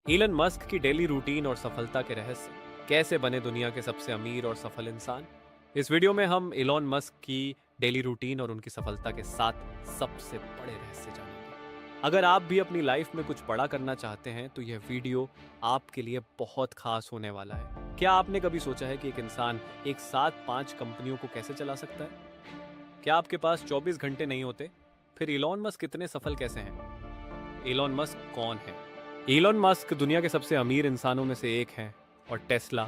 Elon Musk की daily routine और सफलता के रहस्य, कैसे बने दुनिया के सबसे अमीर और सफल इंसान। इस वीडियो में हम इलॉन मस्क की डेली रूटीन और उनकी सफलता के साथ सबसे बड़े रहस्य जानेंगे। अगर आप भी अपनी लाइफ में कुछ बड़ा करना चाहते हैं तो यह वीडियो आपके लिए बहुत खास होने वाला है। क्या आपने कभी सोचा है कि एक इंसान एक साथ 5 कंपनियों को कैसे चला सकता है? क्या आपके पास 24 घंटे नहीं होते? फिर इलॉन मस्क इतने सफल कैसे हैं? इलॉन मस्क कौन है? इलॉन मस्क दुनिया के सबसे अमीर इंसानों में से एक हैं और Tesla,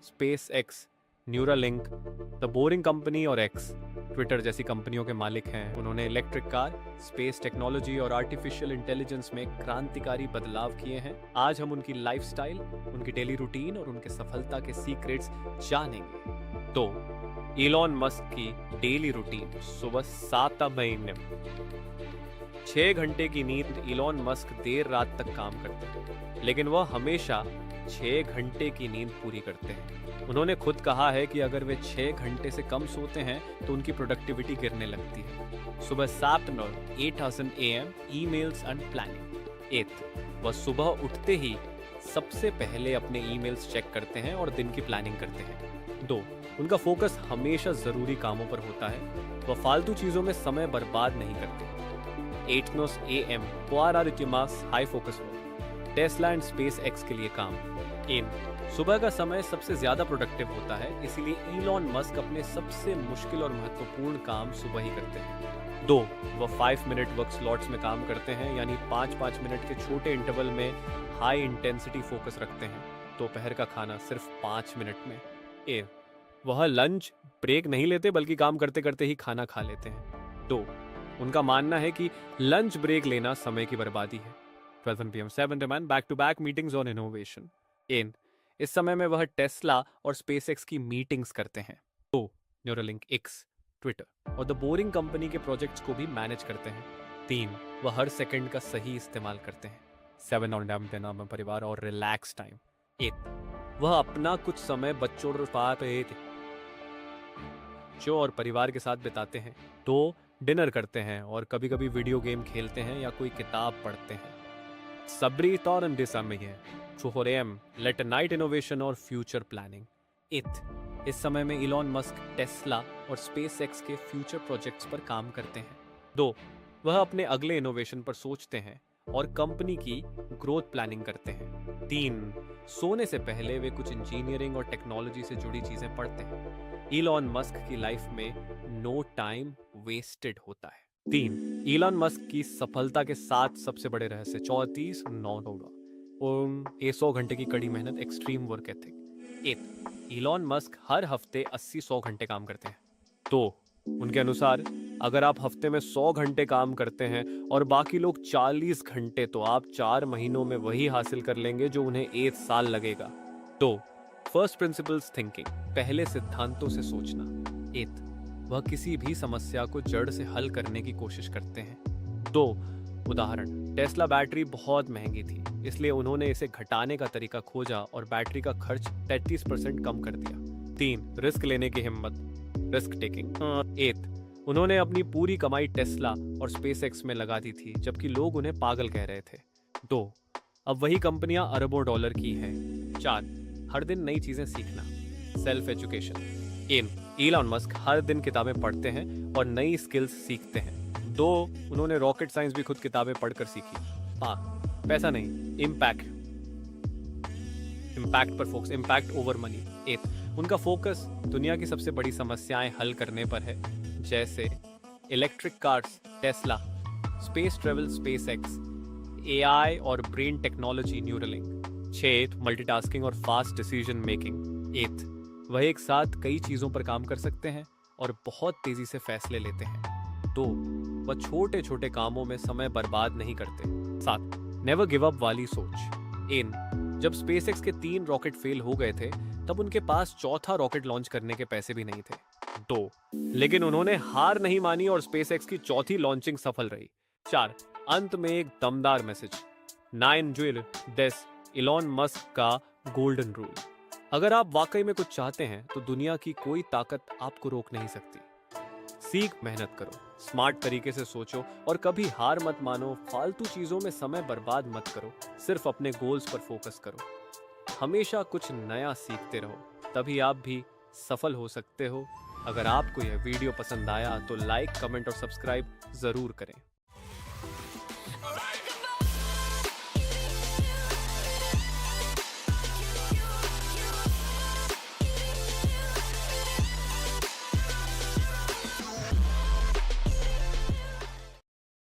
space x, Neuralink, the boring company और एक्स, ट्विटर जैसी कंपनियों के मालिक हैं। उन्होंने इलेक्ट्रिक कार, स्पेस टेक्नोलॉजी और आर्टिफिशियल इंटेलिजेंस में क्रांतिकारी बदलाव किए हैं। आज हम उनकी लाइफस्टाइल, उनकी डेली रूटीन और उनके सफलता के सीक्रेट्स जानेंगे। तो इलॉन मस्क की डेली रूटीन। सुबह 7 महीने 6 घंटे की नींद। इलॉन मस्क देर रात तक काम करते हैं, लेकिन वह हमेशा 6 घंटे की नींद पूरी करते हैं। उन्होंने खुद कहा है कि अगर वे 6 घंटे से कम सोते हैं तो उनकी प्रोडक्टिविटी गिरने लगती है। सुबह 8:00 AM ईमेल्स एंड प्लानिंग। 8 वह सुबह उठते ही सबसे पहले अपने ईमेल्स चेक करते हैं और दिन की प्लानिंग करते हैं। 2 उनका फोकस हमेशा जरूरी कामों पर होता है। वह फालतू चीजों में समय बर्बाद नहीं करते। 8:00 AM high focus work, Tesla and space x के लिए काम। इन सुबह का समय सबसे ज्यादा प्रोडक्टिव होता है, इसीलिए इलॉन मस्क अपने सबसे मुश्किल और महत्वपूर्ण काम सुबह ही करते हैं। 2 वह 5 मिनट वर्क स्लॉट्स में काम करते हैं, यानी 5-5 मिनट के छोटे इंटरवल में हाई इंटेंसिटी फोकस रखते हैं। दोपहर का खाना सिर्फ 5 मिनट में। ए वह लंच ब्रेक नहीं लेते, बल्कि काम करते करते ही खाना खा लेते हैं। 2 उनका मानना है कि लंच ब्रेक लेना समय की बर्बादी है। 12 PM 7 AM back to back meetings on innovation. इन इस समय में वह टेस्ला और स्पेसएक्स की मीटिंग्स करते हैं। 2 न्यूरालिंक एक्स, ट्विटर और द बोरिंग कंपनी के प्रोजेक्ट्स को भी मैनेज करते हैं। 3 वह हर सेकंड का सही इस्तेमाल करते हैं। 7 ऑन डैम देना में परिवार और रिलैक्स टाइम। 8 वह अपना कुछ समय बच्चों और परिवार के साथ बिताते हैं। 2 डिनर करते हैं और कभी कभी वीडियो गेम खेलते हैं या कोई किताब पढ़ते हैं। सबरी तौर में है 4 AM लेट नाइट इनोवेशन और फ्यूचर प्लानिंग। इस समय में इलॉन मस्क टेस्ला और स्पेस एक्स के फ्यूचर प्रोजेक्ट्स पर काम करते हैं। 2 वह अपने अगले इनोवेशन पर सोचते हैं और कंपनी की ग्रोथ प्लानिंग करते हैं। 3 सोने से पहले वे कुछ इंजीनियरिंग और टेक्नोलॉजी से जुड़ी चीजें पढ़ते हैं। इलॉन मस्क की लाइफ में नो टाइम वेस्टेड होता है। 3 इलॉन मस्क की सफलता के 7 सबसे बड़े रहस्य। 34 9 100 घंटे की कड़ी मेहनत, extreme work ethic. 8 Elon Musk हर हफ्ते 80-100 घंटे काम करते हैं। तो उनके अनुसार अगर आप हफ्ते में 100 घंटे काम करते हैं और बाकी लोग 40 घंटे, तो आप 4 महीनों में वही हासिल कर लेंगे जो उन्हें 1 साल लगेगा। तो फर्स्ट प्रिंसिपल्स थिंकिंग, पहले सिद्धांतों से सोचना। 8 वह किसी भी समस्या को जड़ से हल करने की कोशिश करते हैं। 2 उदाहरण, टेस्ला बैटरी बहुत महंगी थी, इसलिए उन्होंने इसे घटाने का तरीका खोजा और बैटरी का खर्च 33% कम कर दिया। 3 रिस्क लेने की हिम्मत, रिस्क टेकिंग। 8 उन्होंने अपनी पूरी कमाई टेस्ला और स्पेसएक्स में लगा दी थी, जबकि लोग उन्हें पागल कह रहे थे। 2 अब वही कंपनियां अरबों डॉलर की हैं। 4 हर दिन नई चीजें सीखना, सेल्फ एजुकेशन। इन इलॉन मस्क हर दिन किताबें पढ़ते हैं और नई स्किल्स सीखते हैं। 2 उन्होंने रॉकेट साइंस भी खुद किताबें पढ़कर सीखी। पैसा नहीं, इम्पैक्ट पर फोकस, इम्पैक्ट ओवर मनी। 8 उनका फोकस दुनिया की सबसे बड़ी समस्याएं हल करने पर है, जैसे electric cars Tesla, space travel space x, AI और ब्रेन टेक्नोलॉजी न्यूरालिंक। 6 मल्टीटास्किंग और फास्ट डिसीजन मेकिंग। 8 वह एक साथ कई चीजों पर काम कर सकते हैं और बहुत तेजी से फैसले लेते हैं। 2 वह छोटे छोटे कामों में समय बर्बाद नहीं करते। 7 नेवर गिव अप वाली सोच। इन जब स्पेसएक्स के 3 रॉकेट फेल हो गए थे, तब उनके पास चौथा रॉकेट लॉन्च करने के पैसे भी नहीं थे। 2 लेकिन उन्होंने हार नहीं मानी और स्पेसएक्स की चौथी लॉन्चिंग सफल रही। 4 अंत में एक दमदार message. 9 jewel this Elon Musk का गोल्डन रूल। अगर आप वाकई में कुछ चाहते हैं तो दुनिया की कोई ताकत आपको रोक नहीं सकती। सीख, मेहनत करो, स्मार्ट तरीके से सोचो और कभी हार मत मानो। फालतू चीजों में समय बर्बाद मत करो, सिर्फ अपने गोल्स पर फोकस करो। हमेशा कुछ नया सीखते रहो, तभी आप भी सफल हो सकते हो। अगर आपको यह वीडियो पसंद आया तो लाइक, कमेंट और सब्सक्राइब जरूर करें।